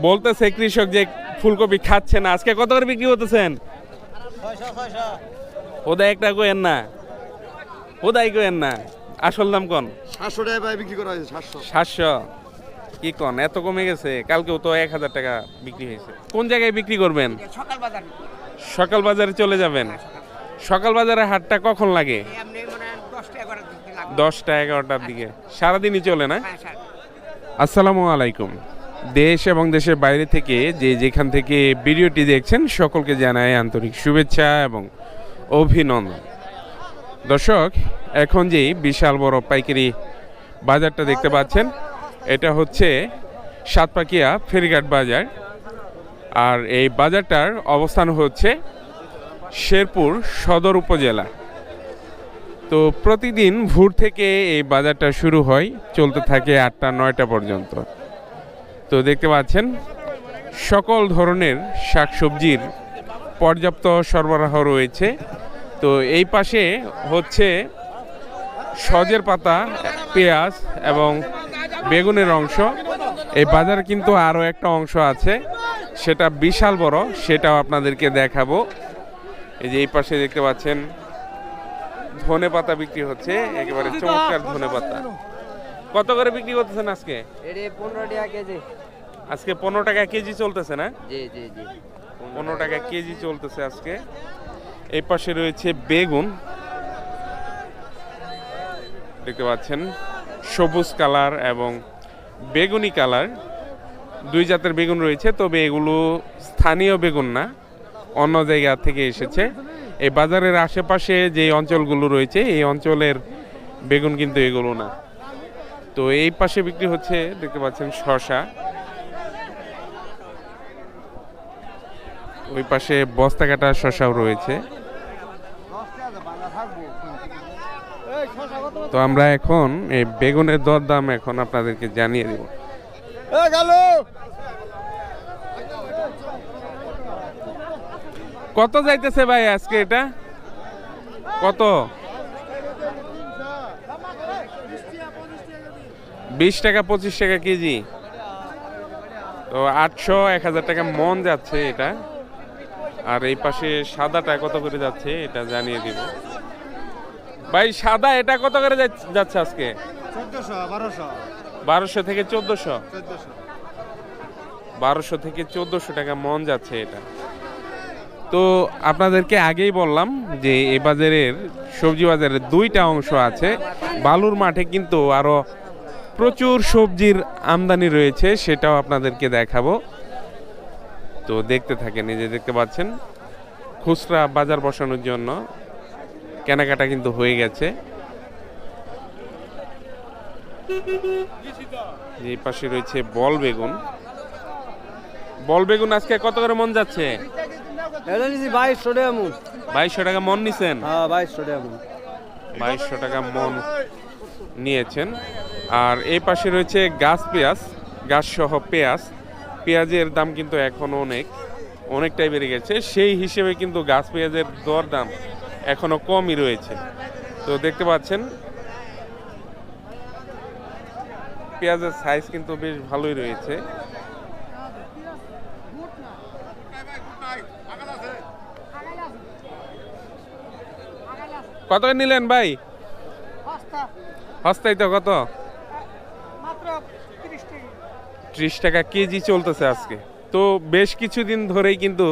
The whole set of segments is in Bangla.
বলতেছে কৃষক যে ফুলকপি খাচ্ছে না। আজকে কত করে বিক্রি করতেছেন? ওদাই একটা কইেন না, ওদাই কইেন না, আসল দাম কোন? 700 টাকায় বিক্রি করা হয়েছে। 700 কি কোন, এত কমে গেছে? কালকেও তো 1000 টাকা বিক্রি হয়েছে। কোন জায়গায় বিক্রি করবেন? সকাল বাজারে চলে যাবেন। সকাল বাজারে হাটটা কখন লাগে? 10টা 11টার দিকে। সারাদিনই চলে না? আসসালামু আলাইকুম। দেশ এবং দেশের বাইরে থেকে যে যেখান থেকে ভিডিওটি দেখছেন সকলকে জানাই আন্তরিক শুভেচ্ছা এবং অভিনন্দন। দর্শক, এখন যে বিশাল বড় পাইকারি বাজারটা দেখতে পাচ্ছেন, এটা হচ্ছে সাতপাকিয়া ফেরিঘাট বাজার। আর এই বাজারটার অবস্থান হচ্ছে শেরপুর সদর উপজেলা। তো প্রতিদিন ভোর থেকে এই বাজারটা শুরু হয়, চলতে থাকে 8টা 9টা পর্যন্ত। তো দেখতে পাচ্ছেন সকল ধরনের শাকসবজির পর্যাপ্ত সরবরাহ রয়েছে। তো এই পাশে হচ্ছে সজের পাতা, পেঁয়াজ এবং বেগুনের অংশ। এই বাজারে কিন্তু আরও একটা অংশ আছে, সেটা বিশাল বড়, সেটাও আপনাদেরকে দেখাবো। এই যে এই পাশে দেখতে পাচ্ছেন ধনে পাতা বিক্রি হচ্ছে, একেবারে চমৎকার ধনে পাতা। কত করে বিক্রি করতেছেন আজকে? 15 টাকা কেজি। আজকে 15 টাকা কেজি চলতেছে না? জি জি জি, 15 টাকা কেজি চলতেছে আজকে। এই পাশে রয়েছে বেগুন, দেখতে পাচ্ছেন সবুজ কালার এবং বেগুনি কালার, দুই জাতের বেগুন রয়েছে। তবে এগুলো স্থানীয় বেগুন না, অন্য জায়গা থেকে এসেছে। এই বাজারের আশেপাশে যে অঞ্চলগুলো রয়েছে এই অঞ্চলের বেগুন কিন্তু এগুলো না। তো এই পাশে বিক্রি হচ্ছে, দেখতে পাচ্ছেন শসা। ওই পাশে বস্তা কাটা শসাও রয়েছে। তো আমরা এখন এই বেগুনের দরদাম এখন আপনাদেরকে জানিয়ে দেব। কত যাইতেছে ভাই আজকে এটা? কত? 20 টাকা 25 টাকা কেজি। তো 800 1000 টাকা মন যাচ্ছে এটা। আর এই পাশে সাদাটা কত করে যাচ্ছে এটা জানিয়ে দিব। ভাই সাদা এটা কত করে যাচ্ছে আজকে? 1200 থেকে 1400। 1200 থেকে 1400 টাকা মন যাচ্ছে এটা। তো আপনাদেরকে আগেই বললাম যে এই বাজারের সবজি বাজারের দুইটা অংশ আছে। বালুর মাঠে কিন্তু আরো প্রচুর সবজির আমদানি রয়েছে, সেটাও আপনাদেরকে দেখাবো। তো দেখতে থাকেন। এই যে দেখতে পাচ্ছেন খুচরা বাজার বসানোর জন্য কেনাকাটা কিন্তু হয়ে গেছে। এই পাশে রয়েছে বল বেগুন। বল বেগুন আজকে কত করে মন যাচ্ছে? 2200 টাকা মন। 2200 টাকা মন নিছেন? হ্যাঁ, 2200 টাকা মন। 2200 টাকা মন নিয়েছেন। আর এই পাশে রয়েছে গাছ পেঁয়াজ, গাছ সহ পেঁয়াজ। পেঁয়াজের দাম কিন্তু এখনো অনেকটাই বেড়ে গেছে। সেই হিসেবে কিন্তু গাছ পেঁয়াজের দর দাম এখনো কমই রয়েছে। তো দেখতে পাচ্ছেন পেঁয়াজের সাইজ কিন্তু বেশ ভালোই রয়েছে। কত নিলেন ভাই? হস্তায় তো কত? 30 টাকা কেজি চলতেছে আজকে। তো বেশ কিছুদিন ধরেই কিন্তু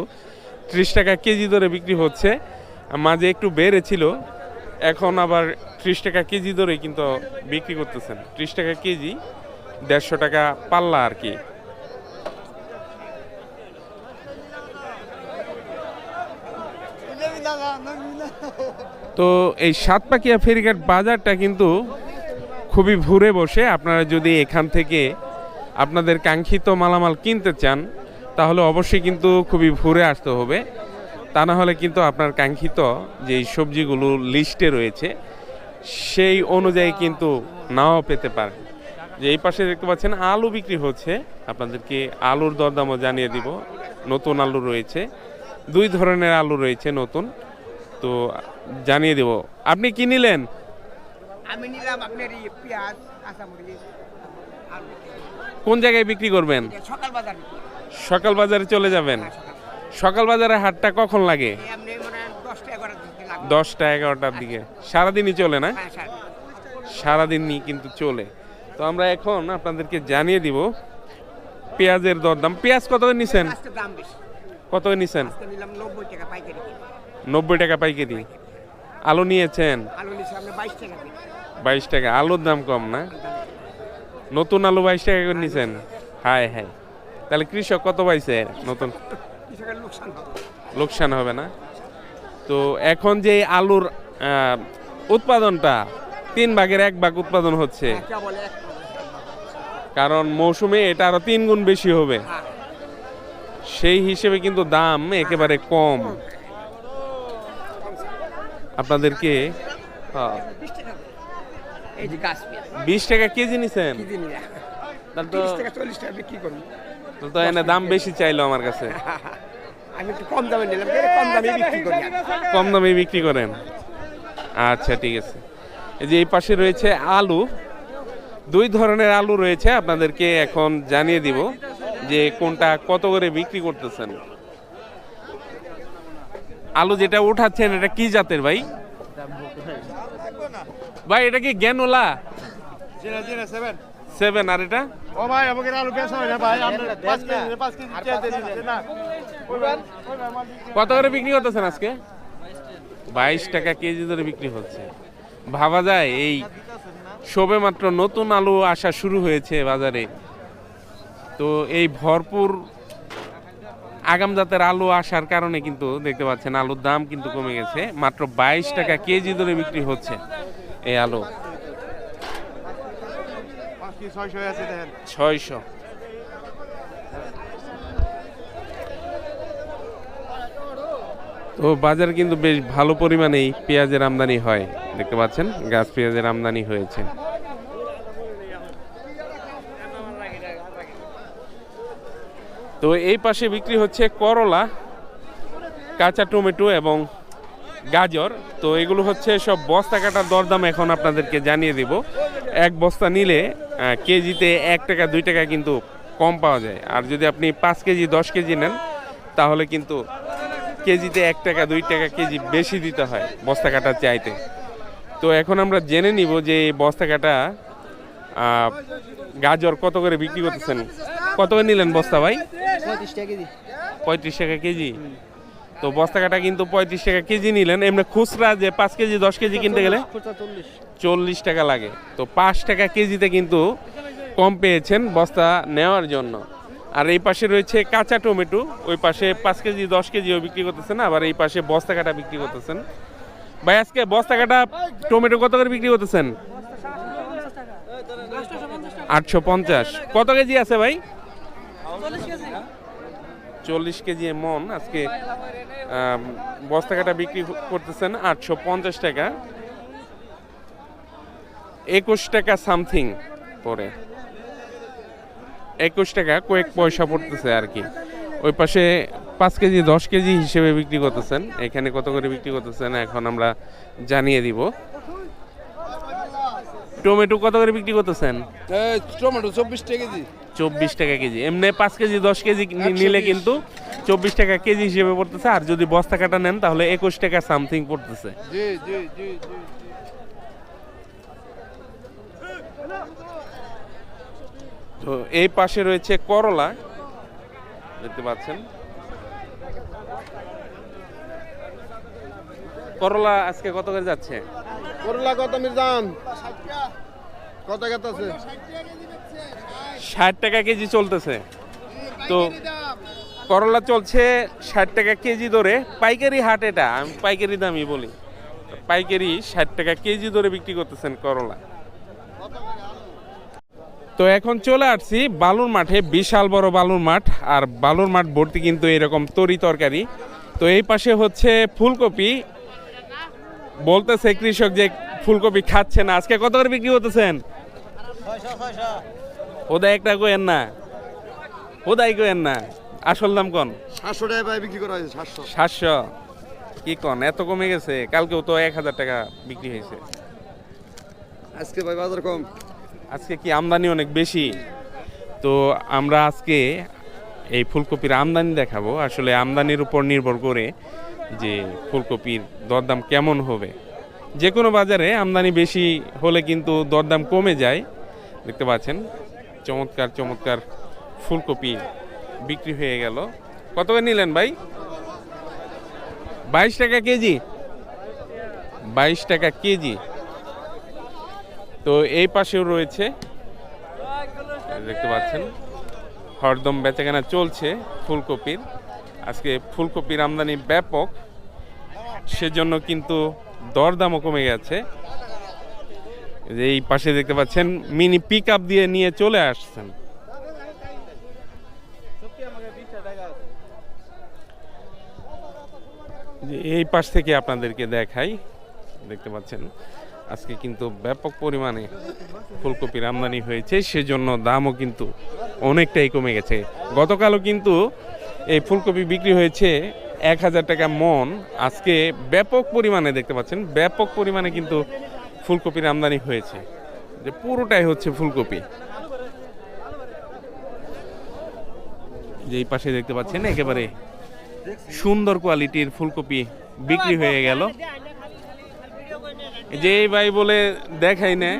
30 টাকা কেজি ধরে বিক্রি হচ্ছে। মাঝে একটু বেড়েছিল, এখন আবার 30 টাকা কেজি ধরেই কিন্তু বিক্রি করতেছেন। 30 টাকা কেজি, 150 টাকা পাল্লা আর কি। তো এই সাতপাকিয়া ফেরিঘাট বাজারটা কিন্তু খুবই ভোরে বসে। আপনারা যদি এখান থেকে আপনাদের কাঙ্ক্ষিত মালামাল কিনতে চান তাহলে অবশ্যই কিন্তু খুবই ভোরে আসতে হবে, তা না হলে কিন্তু আপনার কাঙ্ক্ষিত যে সবজিগুলো লিস্টে রয়েছে সেই অনুযায়ী কিন্তু নাও পেতে পারেন। যে এই পাশে দেখতে পাচ্ছেন আলু বিক্রি হচ্ছে, আপনাদেরকে আলুর দরদামও জানিয়ে দিব। নতুন আলু রয়েছে, দুই ধরনের আলু রয়েছে নতুন, তো জানিয়ে দেব। আপনি কি নিলেন? আমি নিলাম আপনার পেঁয়াজ, কাঁচামরিচ। কোন জায়গায় বিক্রি করবেন? সকাল বাজার। সকাল বাজারে চলে যাবেন। সকাল বাজারে হাটটা কখন লাগে? এই আপনি মনে হয় 10টা 11টার দিকে লাগবে। 10টা 11টার দিকে। সারাদিনই চলে না? হ্যাঁ স্যার। সারাদিনই কিন্তু চলে। তো আমরা এখন আপনাদেরকে জানিয়ে দিব পেঁয়াজের দরদাম। পেঁয়াজ কত করে নিছেন? আজকে দাম বেশি। কত করে নিছেন? আজকে নিলাম 90 টাকা পাইকারি কিলো। 90 টাকা পাইকারি। আলু নিয়েছেন আলু নিছি আপনি 22 টাকা কিলো। 22 টাকা। আলুর দাম কম না? নতুন আলু 22 টাকা করে নিছেন? হায় হায়, তাহলে কৃষক কত পাইছে নতুন? কৃষকের লোকসান হবে। লোকসান হবে না? তো এখন যে আলুর উৎপাদনটা 3 ভাগের 1 ভাগ উৎপাদন হচ্ছে, কেবল এক কারণ মৌসুমে এটা আরো 3 গুণ বেশি হবে। হ্যাঁ। সেই হিসেবে কিন্তু দাম একেবারে কম। আপনাদেরকে 20 টাকা করে। এই যে গাছ পেঁয়াজ 20 টাকা কেজি নিছেন? কেজি নিলাম। তাহলে তো 30 টাকা 40 টাকা বিক্রি করুন। এনে দাম বেশি চাইলো আমার কাছে। আমি একটু কম দামে নিলাম, এর কম দামে বিক্রি করি আমি। কম দামে বিক্রি করেন? আচ্ছা ঠিক আছে। এই যে এই পাশে রয়েছে আলু। 2 ধরনের আলু রয়েছে, আপনাদেরকে এখন জানিয়ে দিব যে কোনটা কত করে বিক্রি করতেছেন। আলু যেটা উঠাচ্ছেন এটা কি জাতের ভাই? ভাই এটা কি জ্ঞানোলা 7? আর এটা ও ভাই আমাকে আলু বেচা হয় না ভাই, আমরা 5 কেজি চেয়ে না। কত করে বিক্রি করতেছেন আজকে? 22 টাকা কেজি ধরে বিক্রি হচ্ছে। ভাবা যায় এই সবে মাত্র নতুন আলু আসা শুরু হয়েছে বাজারে, তো এই ভরপুর আগাম জাতের আলু আসার কারণে কিন্তু দেখতে পাচ্ছেন আলুর দাম কিন্তু কমে গেছে। মাত্র 22 টাকা কেজি ধরে বিক্রি হচ্ছে এই আলু। 600 আছে দেখেন। 600। তো বাজারে কিন্তু বেশ ভালো পরিমাণেই পেঁয়াজের আমদানি হয়, দেখতে পাচ্ছেন গাছ পেঁয়াজের আমদানি হয়েছে। তো এই পাশে বিক্রি হচ্ছে করলা, কাঁচা টমেটো এবং গাজর। তো এগুলো হচ্ছে সব বস্তা কাটার দরদাম এখন আপনাদেরকে জানিয়ে দিব। এক বস্তা নিলে কেজিতে 1 টাকা 2 টাকা কিন্তু কম পাওয়া যায়, আর যদি আপনি 5 কেজি 10 কেজি নেন তাহলে কিন্তু কেজিতে 1 টাকা 2 টাকা কেজি বেশি দিতে হয় বস্তা কাটার চাইতে। তো এখন আমরা জেনে নিব যে এই বস্তা কাটা গাজর কত করে বিক্রি করতেছেন। কত করে নিলেন বস্তা ভাই? 35 টাকা কেজি। 35 টাকা কেজি। তো বস্তা কাটা কিন্তু 35 টাকা কেজি নিলেন। এমনি খুচরা যে 5 কেজি 10 কেজি কিনতে গেলে 40 টাকা লাগে। তো 5 টাকা কেজিতে কিন্তু কম পেয়েছেন বস্তা নেওয়ার জন্য। আর এই পাশে রয়েছে কাঁচা টমেটো, ওই পাশে 5 কেজি 10 কেজিও বিক্রি করতেছেন, আবার এই পাশে বস্তা কাটা বিক্রি করতেছেন। ভাই আজকে বস্তা কাটা টমেটো কত করে বিক্রি করতেছেন? 850। কত কেজি আছে ভাই? 40 কেজি মন আজকে বস্তা কাটা বিক্রি করতেছেন 850 টাকা। 21 টাকা সামথিং পরে, 21 টাকা কয়েক পয়সা পড়তেছে আর কি। ওই পাশে 5 কেজি 10 কেজি হিসেবে বিক্রি করতেছেন। এখানে কত করে বিক্রি করতেছেন এখন আমরা জানিয়ে দিব। টমেটো কত করে বিক্রি করতেছেন? টমেটো 24 টাকা কেজি। 24 টাকা কেজি। এমনি 5 কেজি 10 কেজি নিলে কিন্তু 24 টাকা কেজি হিসেবে পড়তেছে, আর যদি বস্তা কাটা নেন তাহলে 21 টাকা সামথিং পড়তেছে। জি জি জি জি। তো এই পাশে রয়েছে করলা, দেখতে পাচ্ছেন। করলা আজকে কত করে যাচ্ছে? করলা কত মির্জান? কত কত আছে? 60 টাকা কেজি চলতেছে। তো করলা চলছে 60 টাকা কেজি ধরে। পাইকারি হাট, এটা আমি পাইকারি দামই বলি। পাইকারি 60 টাকা কেজি ধরে বিক্রি করতেছেন করলা। তো এখন চলে আসছি বালুর মাঠে, বিশাল বড় বালুর মাঠ, আর বালুর মাঠ ভর্তি কিন্তু এরকম তরি তরকারি। তো এই পাশে হচ্ছে ফুলকপি। বলতেছে কৃষক যে ফুলকপি খাচ্ছে না। আজকে কত করে বিক্রি করতেছেন? 600। ওদা একটা কইেন না, ওদাই কইেন না, আসল দাম কোন? 700 টাকা ভাই বিক্রি করা হয়েছে। 700। 700 কি কোন? এত কমে গেছে? কালকেও তো 1000 টাকা বিক্রি হয়েছে। আজকে ভাই বাজার কম। আজকে কি আমদানি অনেক বেশি? তো আমরা আজকে এই ফুলকপির আমদানি দেখাবো। আসলে আমদানির উপর নির্ভর করে যে ফুলকপির দরদাম কেমন হবে। যে কোনো বাজারে আমদানি বেশি হলে কিন্তু দরদাম কমে যায়। দেখতে পাচ্ছেন চমৎকার চমৎকার ফুলকপি বিক্রি হয়ে গেল। কত করে নিলেন ভাই? 22 টাকা কেজি। 22 টাকা কেজি। তো এই পাশেও রয়েছে, দেখতে পাচ্ছেন হরদম বেচাকেনা চলছে ফুলকপির। আজকে ফুলকপির আমদানি ব্যাপক, সেজন্য কিন্তু দরদামও কমে গেছে। এই পাশে দেখতে পাচ্ছেন মিনি পিক আপ দিয়ে নিয়ে চলে আসছেন। যে এই পাশ থেকে আপনাদেরকে দেখাই, দেখতে পাচ্ছেন আজকে কিন্তু ব্যাপক পরিমাণে ফুলকপির আমদানি হয়েছে, সেজন্য দামও কিন্তু অনেকটাই কমে গেছে। গতকালও কিন্তু এই ফুলকপি বিক্রি হয়েছে 1000 টাকা মন। আজকে ব্যাপক পরিমাণে দেখতে পাচ্ছেন ব্যাপক পরিমাণে কিন্তু ফুলকপির আমদানি হয়েছে, যে পুরোটাই হচ্ছে ফুলকপি। যে এই পাশে দেখতে পাচ্ছেন একেবারে সুন্দর কোয়ালিটির ফুলকপি বিক্রি হয়ে গেল। যে এই ভাই বলে দেখাই না,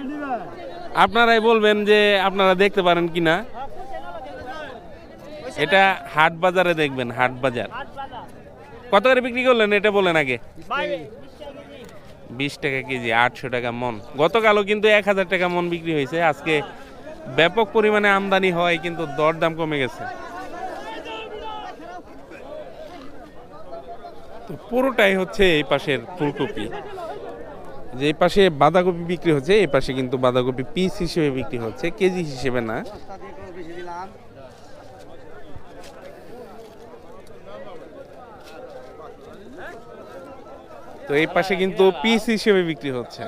আপনারাই বলবেন যে আপনারা দেখতে পারেন কিনা। এটা হাট বাজারে দেখবেন, হাট বাজার। কত করে বিক্রি করলেন এটা বলেন আগে। 20 টাকা কেজি, 800 টাকা মন। গতকালও কিন্তু 1000 টাকা মন বিক্রি হয়েছে। আজকে ব্যাপক পরিমাণে আমদানি হয় কিন্তু দরদাম কমে গেছে। তো পুরোটাই হচ্ছে এই পাশের ফুলকপি। যে এই পাশে বাঁধাকপি বিক্রি হচ্ছে, এই পাশে কিন্তু বাঁধাকপি পিস হিসেবে বিক্রি হচ্ছে, কেজি হিসেবে না। তো এই পাশে কিন্তু পিস হিসেবে বিক্রি হচ্ছে।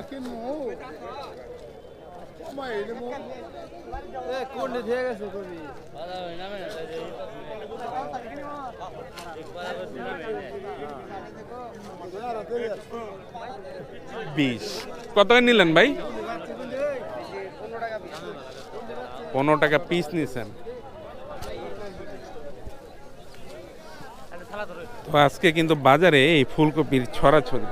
কত নিলেন ভাই? 15 টাকা পিস নিয়েছেন। তো আজকে কিন্তু বাজারে এই ফুলকপির ছড়াছড়ি।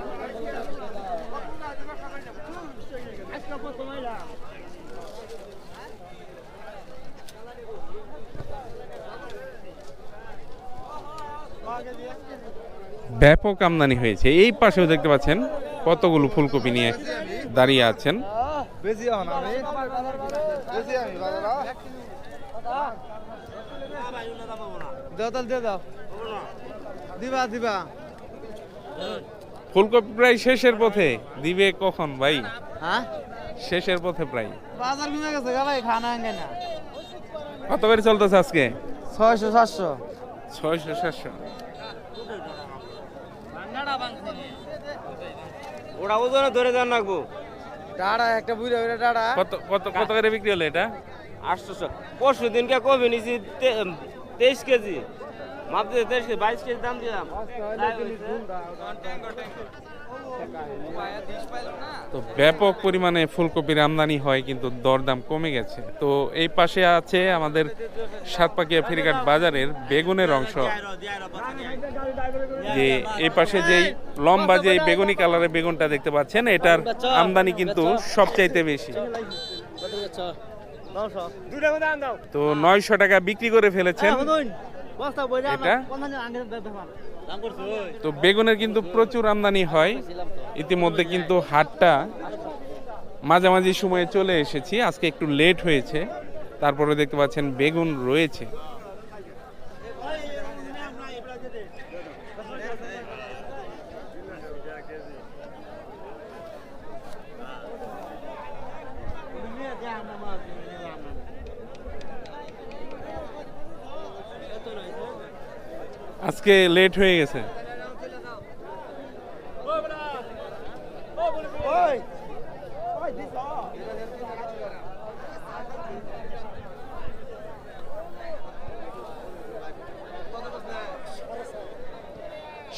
ব্যাপক আমদানি হয়েছে। এই পাশেও দেখতে পাচ্ছেন কতগুলো ফুলকপি নিয়ে দাঁড়িয়ে আছেন। ফুলকপি প্রায় শেষের পথে, দিবে কখন ভাই? শেষের পথে প্রায়। কত করে চলতেছে আজকে? 600 700 600 700। ওটা ওজনে ধরে যান রাখবো। ডাড়া একটা বুড়া বুড়া ডাড়া কত কত কত করে বিক্রি হলো এটা? 800। পরশু দিনকে কবে নিছি 23 কেজি। মাপ দিয়ে 23 কেজি 22 কেজি দাম দিলাম। তো ব্যাপক পরিমাণে ফুলকপির আমদানি হয় কিন্তু দরদাম কমে গেছে। তো এই পাশে আছে আমাদের সাতপাকিয়া ফেরিঘাট বাজারের বেগুনের অংশ। যে এই পাশে যেই লম্বা যেই বেগুনি কালারের বেগুনটা দেখতে পাচ্ছেন, এটার আমদানি কিন্তু সবচাইতে বেশি। তো 900 টাকা বিক্রি করে ফেলেছেন এটা। তো বেগুনের কিন্তু প্রচুর আমদানি হয়। ইতিমধ্যে কিন্তু হাটটা মাঝামাঝি সময়ে চলে এসেছি, আজকে একটু লেট হয়েছে। তারপরে দেখতে পাচ্ছেন বেগুন রয়েছে। আজকে লেট হয়ে গেছে।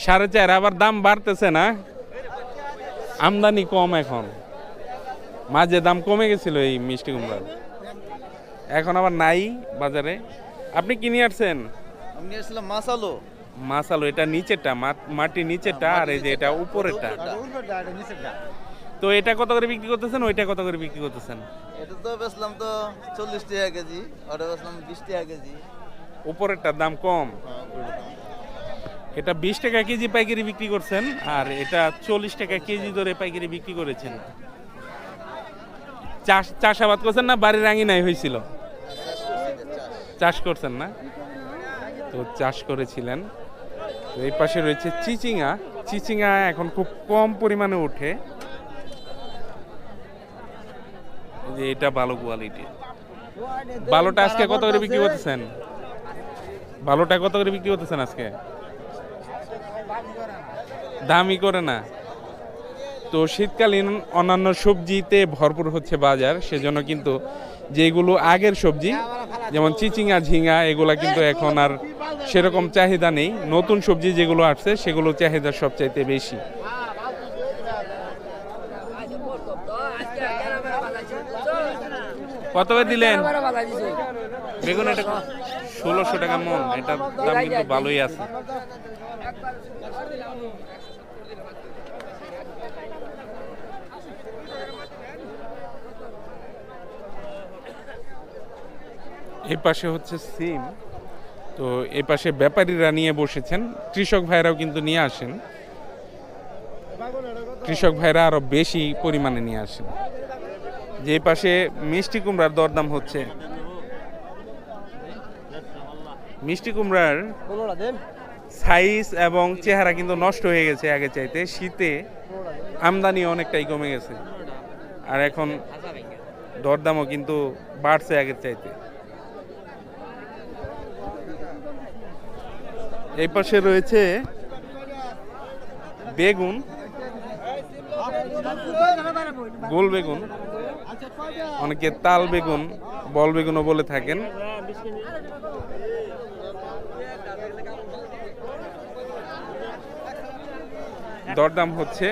সাড়ে 4। আবার দাম বাড়তেছে না, আমদানি কম এখন। মাঝে দাম কমে গেছিল এই মিষ্টি কুমড়ার, এখন আবার নাই বাজারে। আপনি কিনে আসছেন? আমি নিয়েছিলাম মাসালো। মাসালো, এটা নিচেরটা, মাটির নিচেরটা, আর এই যে এটা উপরেরটা। তো এটা কত করে বিক্রি করতেছেন, ওইটা কত করে বিক্রি করতেছেন? এটা তো বেচলাম তো 40 টাকা কেজি, ওটা বেচলাম 20 টাকা কেজি। উপরেরটার দাম কম। এটা 20 টাকা কেজি পাইকারি বিক্রি করছেন, আর এটা 40 টাকা কেজি ধরে পাইকারি বিক্রি করেছেন। চাষাবাদ করছেন না বাড়ির আঙিনায় হয়েছিল? চাষ করছেন না? তো চাষ করেছিলেন। তো এই পাশে রয়েছে চিচিঙ্গা। চিচিঙ্গা এখন খুব কম পরিমাণে ওঠে। যে এটা ভালো কোয়ালিটি। ভালোটা আজকে কত করে বিক্রি করতেছেন? ভালোটা কত করে বিক্রি করতেছেন আজকে? দামই করে না। তো শীতকালীন অন্যান্য সবজিতে ভরপুর হচ্ছে বাজার, সেজন্য কিন্তু যেগুলো আগের সবজি যেমন চিচিঙ্গা, ঝিঙ্গা, এগুলা কিন্তু এখন আর সেরকম চাহিদা নেই। নতুন সবজি যেগুলো আসছে সেগুলো চাহিদা সবচাইতে বেশি। কত করে দিলেন বেগুন? এটা 1600 টাকা মন। এটার দাম কিন্তু ভালোই আছে। এই পাশে হচ্ছে সিম। তো এই পাশে ব্যাপারীরা নিয়ে বসেছেন, কৃষক ভাইরাও কিন্তু নিয়ে আসেন। কৃষক ভাইরা আরো বেশি পরিমাণে নিয়ে আসেন। যে পাশে মিষ্টি কুমড়ার দরদাম হচ্ছে। মিষ্টি কুমড়ার সাইজ এবং চেহারা কিন্তু নষ্ট হয়ে গেছে আগে চাইতে। শীতে আমদানি অনেকটাই কমে গেছে, আর এখন দরদামও কিন্তু বাড়ছে আগের চাইতে। এই পাশে রয়েছে বেগুন, গোল বেগুন, অনেকে তাল বেগুন, বল বেগুনও বলে থাকেন। দরদাম হচ্ছে,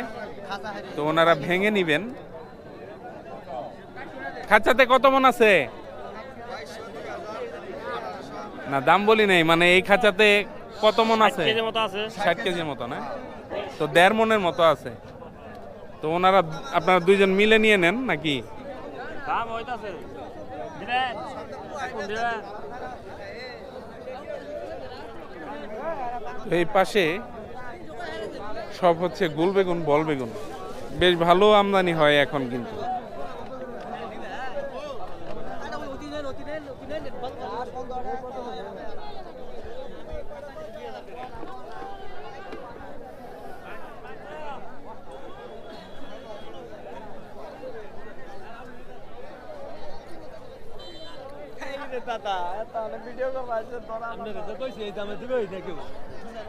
তো ওনারা ভেঙে নিবেন। খাঁচাতে কত মন আছে? না দাম বলি নাই, মানে এই খাঁচাতে কত মন আছে? 60 কেজির মতো না? তো 1.5 মনের মতো আছে। তো ওনারা আপনারা দুইজন মিলে নিয়ে নেন নাকি? এই পাশে সব হচ্ছে গোল বেগুন, বল বেগুন। বেশ ভালো আমদানি হয় এখন কিন্তু।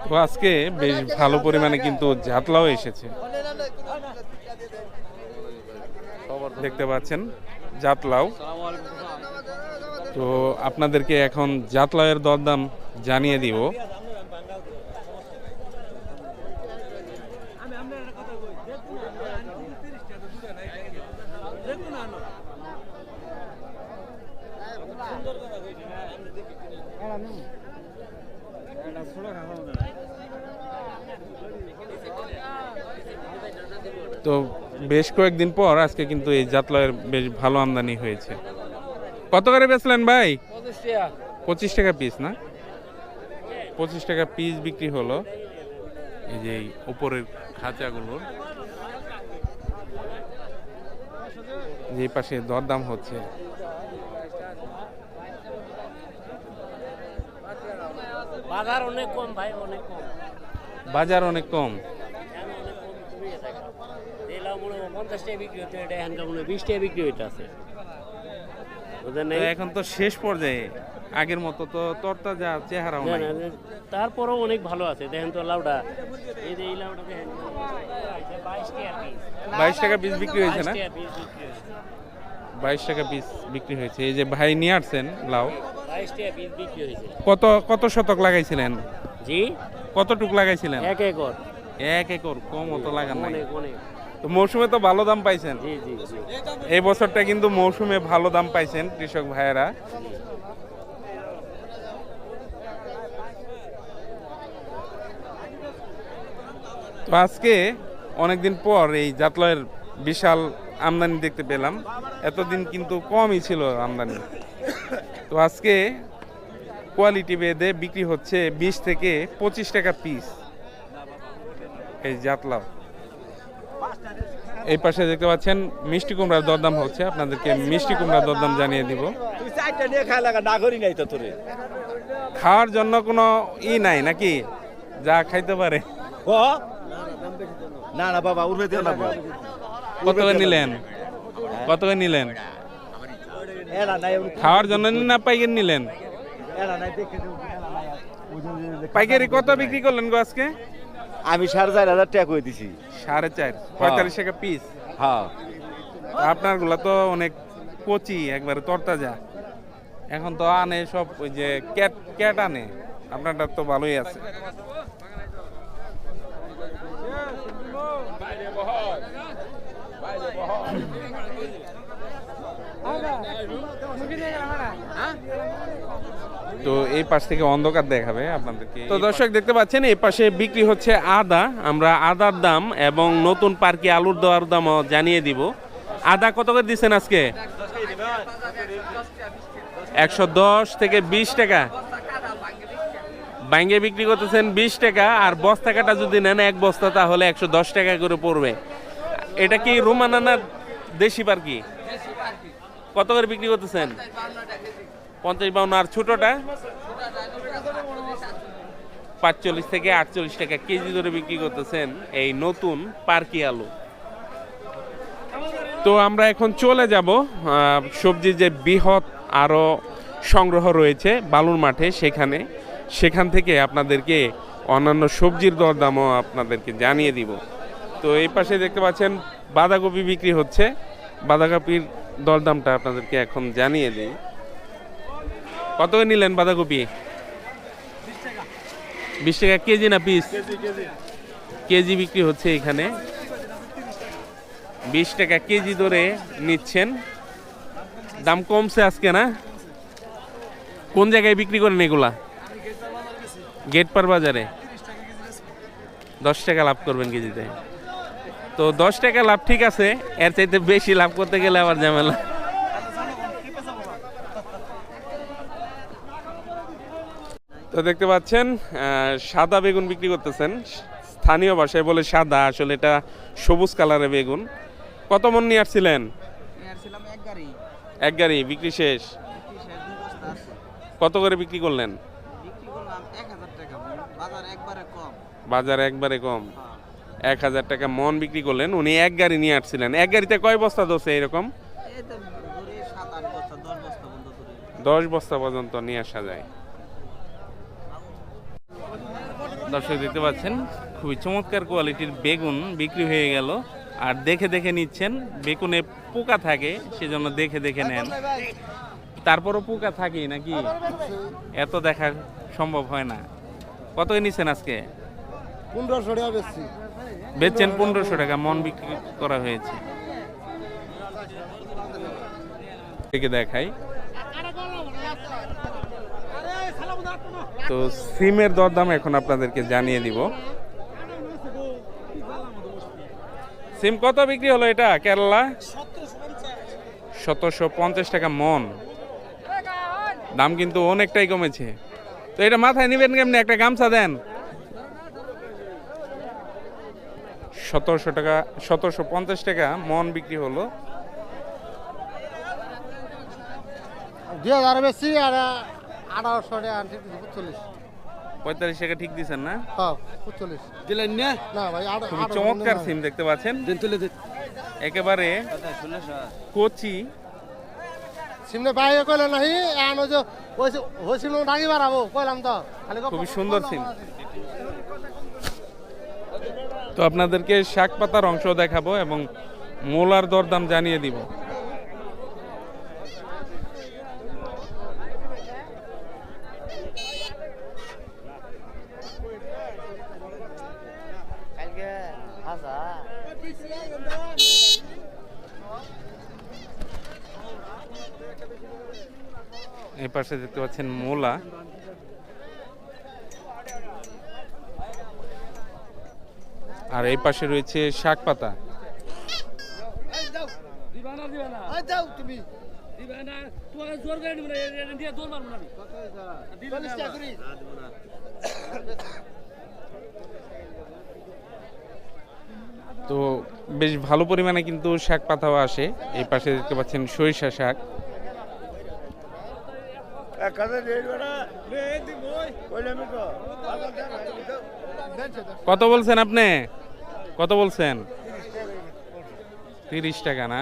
তো আজকে বেশ ভালো পরিমাণে কিন্তু জাতলাও এসেছে, দেখতে পাচ্ছেন জাতলাও। তো আপনাদেরকে এখন জাতলাওয়ের দরদাম জানিয়ে দিব। তো বেশ কয়েকদিন পর আজকে কিন্তু এই জাতলার বেশ ভালো আমদানি হয়েছে। কত করে বেচলেন ভাই? 25 টাকা পিস না? 25 টাকা পিস বিক্রি হলো। এই যে উপরের খাঁচাগুলোর যে পাশে দরদাম হচ্ছে। বাজার অনেক কম ভাই, অনেক কম। বাজার অনেক কম। 50 টাকা বিক্রি হতো, এটা এখন 20 টাকা বিক্রি হইতে আছে। এখন তো শেষ পর্যায়ে, আগের মতো তো তরতাজা চেহারাও নাই। তারপরেও অনেক ভালো আছে। দেখেন তো লাউডা, এই যে এই লাউডা দেখেন 22 টাকা পিস। 22 টাকা পিস বিক্রি হয়েছে না? 22 টাকা পিস বিক্রি হয়েছে। এই যে ভাই নিয়ে আসছেন লাউ, 22 টাকা পিস বিক্রি হয়েছে। কত শতক লাগাইছিলেন? জি, কতটুক লাগাইছিলেন? 1 একর। 1 একর, কম অত লাগান নাই। অনেক অনেক। তো মৌসুমে তো ভালো দাম পাইছেন। জি জি জি, এই বছরটা কিন্তু মৌসুমে ভালো দাম পাইছেন কৃষক ভাইয়েরা। তো আজকে অনেকদিন পর এই জাতলার বিশাল আমদানি দেখতে পেলাম, এতদিন কিন্তু কমই ছিল আমদানি। তো আজকে কোয়ালিটি ভেদে বিক্রি হচ্ছে 20 থেকে 25 টাকা পিস এই জাতলা। এই পাশে দেখতে পাচ্ছেন মিষ্টি কুমড়ার দরদাম হচ্ছে, আপনাদেরকে মিষ্টি কুমড়ার দরদাম জানিয়ে দিব। খাওয়ার জন্য কোনো নাই নাকি, যা খাইতে পারে? না না বাবা উঠবে দিও না। কত করে নিলেন? কত করে নিলেন? খাওয়ার জন্য না পাইকারি নিলেন? পাইকারি কত বিক্রি করলেন গো আজকে? আমি 4,500 টাকা করে দিছি। 4.5 45 টাকা পিস। হ্যাঁ আপনার গুলা তো অনেক কচি, একবারে তরতাজা। এখন তো আনে সব ওই যে ক্যাট আনে, আপনারটা তো ভালোই আছে। তো এই পাশ থেকে অন্ধকার দেখাবে আপনাদেরকে। তো দর্শক দেখতে পাচ্ছেন এই পাশে বিক্রি হচ্ছে আদা। আমরা আদার দাম এবং নতুন পার্কে আলুর দেওয়ার দামও জানিয়ে দিব। আদা কত করে দিচ্ছেন আজকে? 110 থেকে 20 টাকা বাইঙ্গে বিক্রি করতেছেন 20 টাকা। আর বস্তা কাটা যদি নেন এক বস্তা তাহলে 110 টাকা করে পড়বে। এটা কি রোমানা না দেশি পার্কি? কত করে বিক্রি করতেছেন? 50-52। আর ছোটটা 45 থেকে 48 টাকা কেজি ধরে বিক্রি করতেছেন এই নতুন পার্কি আলু। তো আমরা এখন চলে যাব সবজি যে বৃহৎ আরো সংগ্রহ রয়েছে বালুর মাঠে, সেখান থেকে আপনাদেরকে অন্যান্য সবজির দরদামও আপনাদেরকে জানিয়ে দিব। তো এই পাশে দেখতে পাচ্ছেন বাঁধাকপি বিক্রি হচ্ছে, বাঁধাকপির দরদামটা আপনাদেরকে এখন জানিয়ে দিই। কত করে নিলেন বাঁধাকপি? 20 টাকা কেজি না পিস? কেজি বিক্রি হচ্ছে এখানে, 20 টাকা কেজি ধরে নিচ্ছেন। দাম কমছে আজকে না? কোন জায়গায় বিক্রি করেন এগুলা? গেট পার বাজারে 10 টাকা লাভ করবেন কেজিতে। তো 10 টাকা লাভ ঠিক আছে, এর চাইতে বেশি লাভ করতে গেলে আবার ঝামেলা। তো দেখতে পাচ্ছেন সাদা বেগুন বিক্রি করতেছেন, স্থানীয় ভাষায় বলে সাদা, আসলে এটা সবুজ কালারের বেগুন। কত মন নিয়ে আসছিলেন? এক গাড়ি বিক্রি শেষ। কত করে বিক্রি করলেন? বাজার একবারে কম, 1000 টাকা মন বিক্রি করলেন। উনি এক গাড়ি নিয়ে আসছিলেন। এক গাড়িতে কয় বস্তা ধরছে এরকম? 10 বস্তা পর্যন্ত নিয়ে আসা যায়। দর্শক দেখতে পাচ্ছেন খুবই চমৎকার কোয়ালিটির বেগুন বিক্রি হয়ে গেল। আর দেখে দেখে নিচ্ছেন, বেগুনে পোকা থাকে সেজন্য দেখে দেখে নেন। তারপরও পোকা থাকে নাকি, এত দেখা সম্ভব হয় না। কত নিচ্ছেন আজকে? 1500 টাকা বেচছি। বেচছেন 1500 টাকা মন বিক্রি করা হয়েছে। দেখাই তো সিমের দরদাম এখন আপনাদেরকে জানিয়ে দিব। সিম কত বিক্রি হলো এটা কেরালা? 1750 টাকা মন। দাম কিন্তু অনেকটাই কমেছে। তো এটা মাথায় নিবেন কেমনি? একটা গামছা দেন। 1750 টাকা মন বিক্রি হলো। 2000 বেশি আর 1800 টাকা আনছি 45। 45 টাকা ঠিক দিচ্ছেন না? হ্যাঁ 45 দিলেন না? না ভাই খুবই চমৎকার সিম দেখতে পাচ্ছেন, দেন তুলে দে। একেবারে কচি সিমনে বাইরে কইলে নাহি আনো যে ওই সিম ডাকি বাড়াবো কইলাম তো খালি খুবই সুন্দর সিম। তো আপনাদেরকে শাক পাতার অংশ দেখাবো এবং মূলার দরদাম জানিয়ে দিব। এই পাশে দেখতে পাচ্ছেন মূলা, আর এই পাশে রয়েছে শাক পাতা। তো বেশ ভালো পরিমাণে কিন্তু শাক পাতাও আসে। এই পাশে দেখতে পাচ্ছেন সরিষা শাক। কত বলছেন আপনি? কত বলছেন? 30 টাকা না?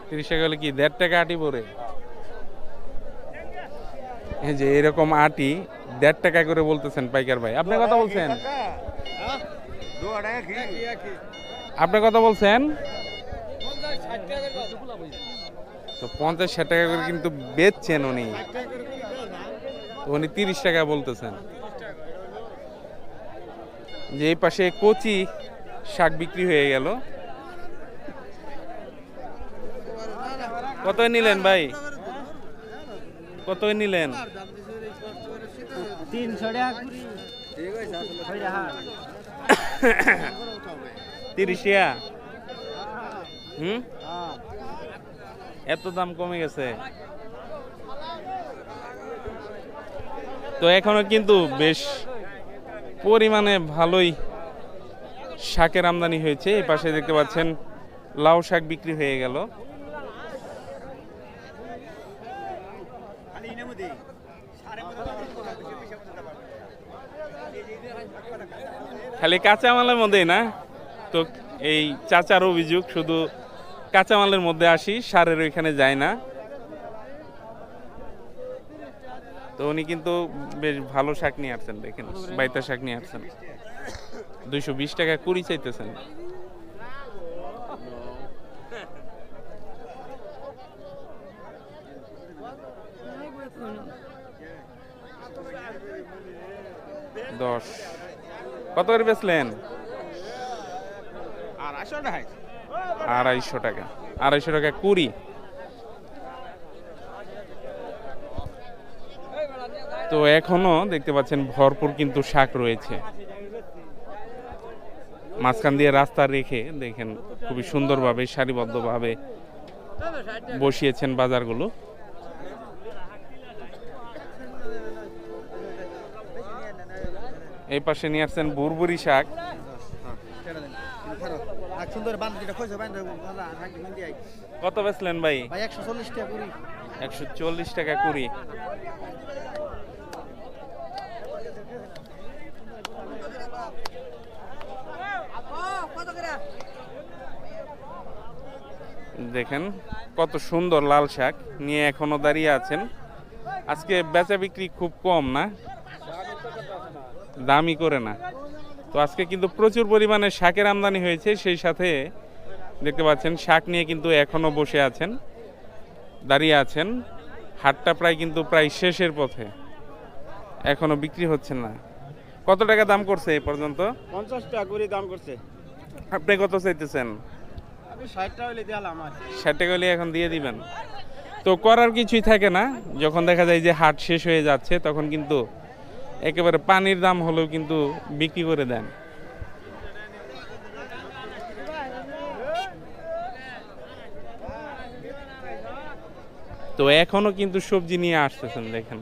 30 টাকা হলে কি 1.5 টাকা আটি পড়ে? এই যে এরকম আটি 1.5 টাকা করে বলতেছেন পাইকার ভাই। আপনি কত বলছেন? আপনি কত বলছেন? তো 50-60 টাকা করে কিন্তু বেচছেন উনি। উনি 30 টাকা বলতেছেন। যে এই পাশে কচি শাক বিক্রি হয়ে গেল। কত নিলেন ভাই? কত নিলেন? 300 টাকা 30 টাকা। এত দাম কমে গেছে। তো এখনো কিন্তু বেশ পরিমাণে ভালোই শাকের আমদানি হয়েছে। এই পাশে দেখতে পাচ্ছেন লাউ শাক বিক্রি হয়ে গেল। খালি কাঁচামালের মধ্যেই না তো এই চাচার অভিযোগ, শুধু কাঁচামালের মধ্যে আসি, সারের ওইখানে যায় না। তো উনি কিন্তু বেশ ভালো শাক নিয়ে আসছেন, দেখেন বাইতা শাক নিয়ে আসছেন। 220 টাকা কুড়ি চাইতেছেন। দশ। কত করে বেচলেন? 250 টাকা। 250 টাকা কুড়ি। তো এখনো দেখতে পাচ্ছেন ভরপুর কিন্তু শাক রয়েছে। মাঝখান দিয়ে রাস্তা রেখে দেখেন খুবই সুন্দরভাবে সারিবদ্ধভাবে বসিয়েছেন বাজারগুলো। এই পাশে নিয়ে আসছেন বুরবুরি শাক। কত বেচলেন ভাই? 140 টাকা কুড়ি। 140 টাকা কুড়ি। দেখেন কত সুন্দর লাল শাক নিয়ে এখনো দাঁড়িয়ে আছেন। আজকে বেচা বিক্রি খুব কম না, দামি করে না। তো আজকে কিন্তু প্রচুর পরিমাণে শাকের আমদানি হয়েছে। সেই সাথে দেখতে পাচ্ছেন শাক নিয়ে কিন্তু এখনো বসে আছেন, দাঁড়িয়ে আছেন। হাটটা প্রায় শেষের পথে, এখনো বিক্রি হচ্ছে না। কত টাকা দাম করছে এই পর্যন্ত? 50 টাকা করে দাম করছে। আপনি কত চাইতেছেন? আমি 60 টাকা হইলে দিলাম। 60 টাকা হলে এখন দিয়ে দিবেন। তো করার কিছুই থাকে না, যখন দেখা যায় যে হাট শেষ হয়ে যাচ্ছে তখন কিন্তু একেবারে পানির দাম হলেও কিন্তু বিক্রি করে দেন। তো এখনো কিন্তু সবজি নিয়ে আসতেছেন, দেখেন